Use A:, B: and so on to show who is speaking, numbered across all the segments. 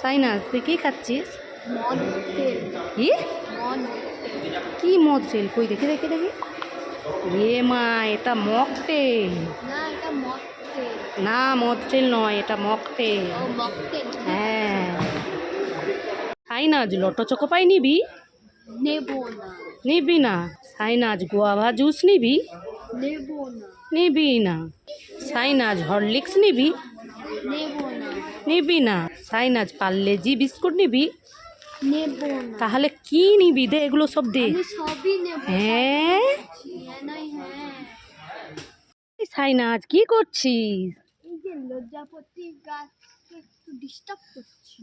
A: সাইনাজ তুই কি খাচ্ছিস? কি কি মকটেল? কই দেখি দেখি দেখি। এ মা, এটা মকটেল না, মকটেল নয়, এটা মকটেল। হ্যাঁ সাইনাজ, লটো চকো পাই নিবি? নিবি না? সাইনাজ গোয়াভা জুস নিবি? নিবি না? সাইনাজ হরলিক্স নিবি? নিবি না? সাইনাজ পার্লেজি বিস্কুট নিবি? তাহলে কি নিবি? দে এগুলো সব দে। হ্যাঁ সাইনাজ কি করছিস?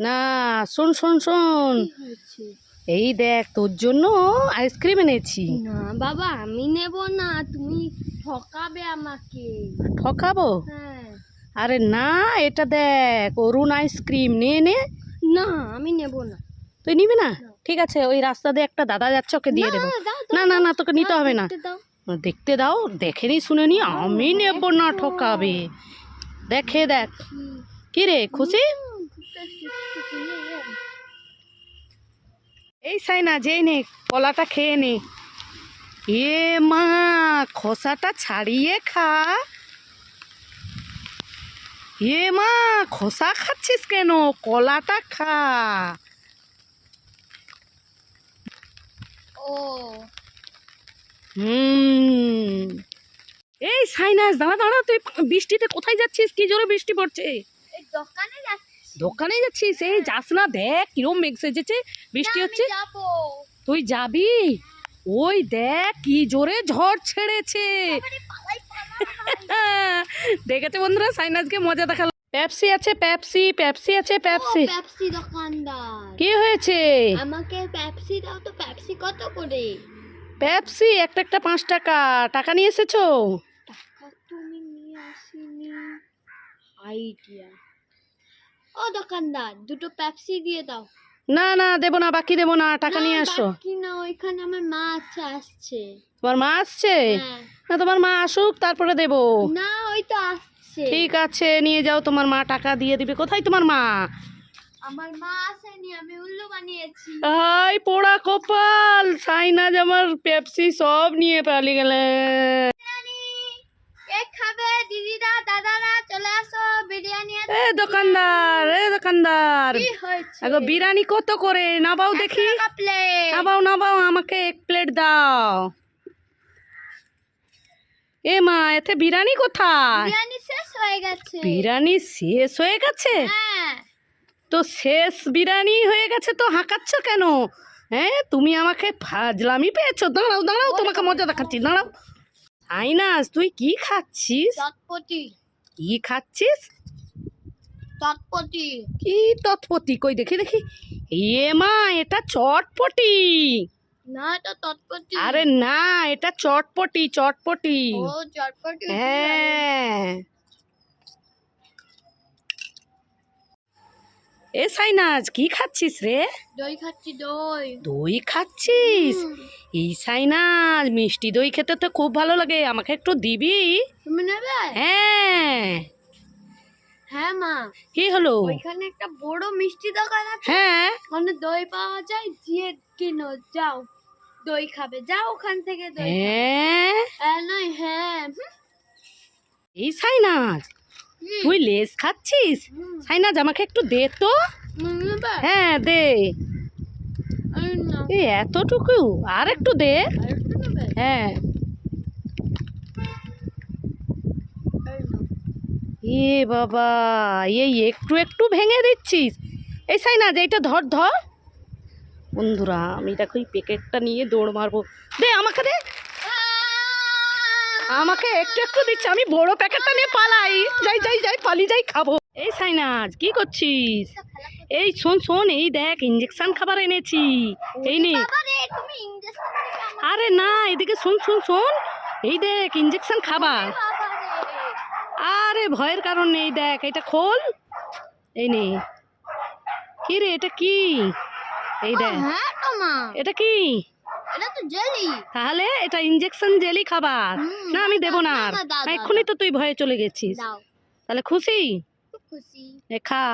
A: না শোন শোন শোন, এই দেখ তোর জন্য আইসক্রিম এনেছি।
B: না বাবা, আমি নেব না, তুমি ঠকাবে আমাকে।
A: ঠকাবো?
B: হ্যাঁ।
A: আরে না, এটা দেখ অরুণ আইসক্রিম, নে নে।
B: না আমি নেব না।
A: তুই নিবি না? ঠিক আছে, ওই রাস্তা দিয়ে একটা দাদা যাচ্ছে, ওকে দিয়ে দেবো। না না না, তোকে নিতে হবে না। দেখতে দাও, দেখে নি শুনে নি, আমি নেব না, ঠকাবে। দেখে দেখ। কি রে, খুশি? এই সাইনাজ, এই নে কলাটা খেয়ে নে। এ মা, খোসাটা ছাড়িয়ে খা। এ মা, খোসা খাচ্ছিস কেন? কলাটা খা।
B: ও
A: এই সাইনাজ, দাঁড়া দাঁড়া, তুই বৃষ্টিতে কোথায় যাচ্ছিস? কি জোরে বৃষ্টি পড়ছে।
B: এই দোকানে যাচ্ছি।
A: দোকানে যাচ্ছিস? এই যাস না, দেখ কিরম মেঘ সেজেছে, বৃষ্টি হচ্ছে। তুই যাবি? ওই দেখ কি জোরে ঝড় ছেড়েছে। দেখেছে বন্ধুরা, সাইনাজকে মজা দেখালো। পেপসি আছে, পেপসি, পেপসি আছে, পেপসি।
B: পেপসি দোকানদার,
A: কি হয়েছে?
B: আমাকে পেপসি দাও তো। পেপসি কত করে?
A: পেপসি একটা একটা 5 টাকা। টাকা নিয়ে এসেছো?
B: টাকা তুমি নিয়ে আসিনি। আইডিয়া। ও দোকানদার, দুটো পেপসি দিয়ে দাও।
A: না না, দেবো না, বাকি দেবো না, টাকা নিয়ে আসো।
B: বাকি না, ওইখানে আমার মা আসছে।
A: তোমার মা আসছে?
B: হ্যাঁ।
A: না, তোমার মা আসুক তারপরে দেবো।
B: না, ওই তো আসছে।
A: ঠিক আছে, নিয়ে যাও, তোমার মা টাকা দিয়ে দিবে। কোথায় তোমার মা?
B: আমার মা আসেনি, আমি উল্লু বানিয়েছি।
A: আই পোড়া কপাল, সাইনাজ আমার পেপসি সব নিয়ে পালিয়ে গেলে।
B: কেক খাবে দিদিরা, দাদারা, চলে আসো, বিরিয়ানি আছে।
A: এ দোকানদার, এ দোকানদার,
B: কি হয়েছে?
A: আগো বিরিয়ানি কত করে? নাবাও দেখি।
B: প্লেট।
A: নাবাও নাবাও, আমাকে 1 প্লেট দাও। এ মা, এতে বিরিয়ানি কোথায়?
B: বিরিয়ানি শেষ হয়ে গেছে।
A: বিরিয়ানি শেষ হয়ে গেছে?
B: হ্যাঁ।
A: তো শেষ বিরিয়ানি হয়ে গেছে তো হাঁকাচ্ছ কেন? হ্যাঁ, তুমি আমাকে ফাজলামি পেয়েছো? দাঁড়াও দাঁড়াও, তোমাকে মজা দেখাচ্ছি, দাঁড়াও। সাইনাজ, তুই কি খাচ্ছিস?
B: চটপটি।
A: কি খাচ্ছিস?
B: চটপটি।
A: কি তৎপতি? কই দেখি দেখি। এ মা, এটা চটপটি।
B: না, এটা চটপটি।
A: আরে না, এটা চটপটি, চটপটি।
B: ও চটপটি।
A: হ্যাঁ। এ সাইনাজ, কি খাচ্ছিস রে?
B: দই খাচ্ছি, দই।
A: দই খাচ্ছিস? এই সাইনাজ, মিষ্টি দই খেতে তো খুব ভালো লাগে, আমাকে একটু দিবি?
B: তুমি নেবে?
A: হ্যাঁ।
B: হ্যাঁ মা।
A: কি হলো?
B: ওইখানে একটা বড় মিষ্টি দোকান আছে।
A: হ্যাঁ।
B: ওখানে দই পাওয়া যায়, গিয়ে কিনো, যাও। দই খাবে, যাও ওখান থেকে দই।
A: হ্যাঁ
B: নয়, হ্যাঁ।
A: এই সাইনাজ, তুই লেস খাচ্ছিস? সাইনাজ, আমাকে একটু দে তো।
B: নেবে?
A: হ্যাঁ দে। এই এতটুকু, আর একটু দে। হ্যাঁ। এ বাবা, এই একটু একটু ভেঙে দিচ্ছিস? এই সাইনাজ, এইটা ধর ধর। বন্ধুরা, আমি দেখো এই প্যাকেটটা নিয়ে দৌড় মারবো। দে আমাকে, দে আমাকে। একটু একটু দিচ্ছে, আমি বড় প্যাকেটটা নিয়ে পালাই। যাই যাই যাই, পালিয়ে যাই, খাবো। এই সাইনাজ, কি করছিস? এই শোন শোন, এই দেখ ইঞ্জেকশন খাবার এনেছি, এই নে। আরে না, এদিকে শোন শোন শোন, এই দেখ ইঞ্জেকশন খাবার। আরে ভয়ের কারণ নেই, দেখ এটা খোল, এই নে। কি রে, এটা কি? এই দেখ।
B: হ্যাঁ তো মা,
A: এটা কি?
B: এটা তো জেলি।
A: তাহলে এটা ইঞ্জেকশন জেলি খাবার। না, আমি দেবো না আর। এক্ষুনি তো তুই ভয়ে চলে গেছিস। তাহলে খুশি?
B: খুশি।
A: খা।